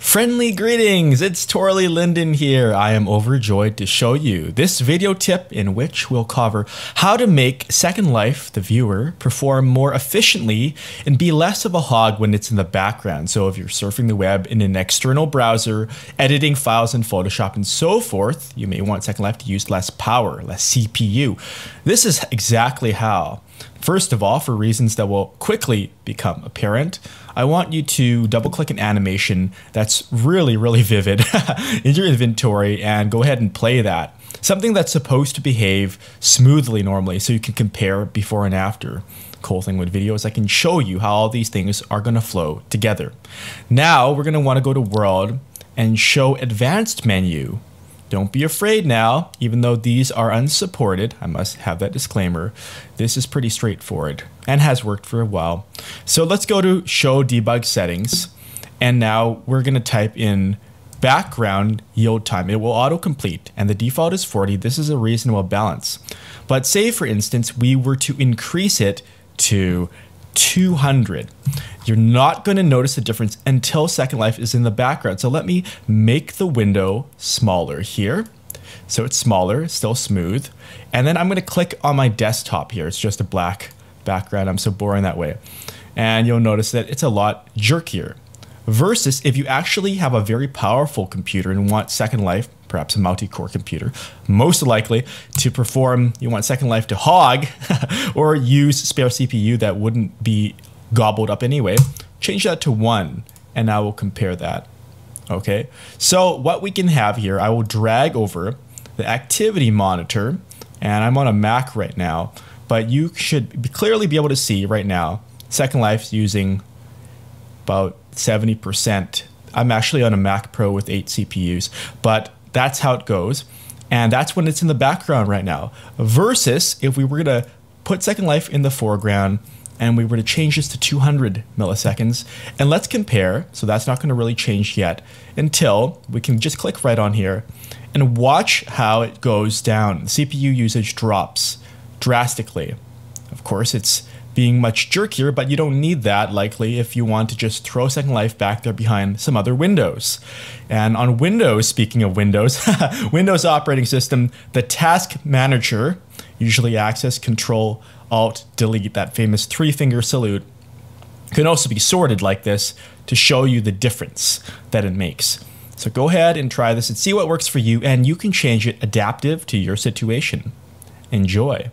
Friendly greetings, it's Torley Linden here. I am overjoyed to show you this video tip in which we'll cover how to make Second Life, the viewer, perform more efficiently and be less of a hog when it's in the background. So if you're surfing the web in an external browser, editing files in Photoshop and so forth, you may want Second Life to use less power, less CPU. This is exactly how. First of all, for reasons that will quickly become apparent, I want you to double click an animation that's really vivid in your inventory and go ahead and play that. Something that's supposed to behave smoothly normally so you can compare before and after. Cool thing with video is I can show you how all these things are going to flow together. Now we're going to want to go to World and show Advanced menu. Don't be afraid now, even though these are unsupported, I must have that disclaimer, this is pretty straightforward and has worked for a while. So let's go to Show Debug Settings, and now we're going to type in background yield time. It will autocomplete, and the default is 40. This is a reasonable balance. But say, for instance, we were to increase it to 200. You're not going to notice the difference until Second Life is in the background. So let me make the window smaller here. So it's smaller, still smooth. And then I'm going to click on my desktop here. It's just a black background. I'm so boring that way. And you'll notice that it's a lot jerkier. Versus if you actually have a very powerful computer and want Second Life, perhaps a multi-core computer, most likely to perform, you want Second Life to hog or use spare CPU that wouldn't be gobbled up anyway, change that to 1 and now we'll compare that. Okay, so what we can have here, I will drag over the activity monitor, and I'm on a Mac right now, but you should clearly be able to see right now Second Life's using about 70%. I'm actually on a Mac Pro with 8 CPUs, but that's how it goes. And that's when it's in the background right now. Versus if we were going to put Second Life in the foreground and we were to change this to 200 milliseconds. And let's compare. So that's not going to really change yet until we can just click right on here and watch how it goes down. The CPU usage drops drastically. Of course, it's being much jerkier, but you don't need that likely if you want to just throw Second Life back there behind some other windows. And on Windows, speaking of Windows, Windows operating system, the task manager, usually access, control, alt, delete, that famous 3-finger salute, can also be sorted like this to show you the difference that it makes. So go ahead and try this and see what works for you, and you can change it adaptive to your situation. Enjoy.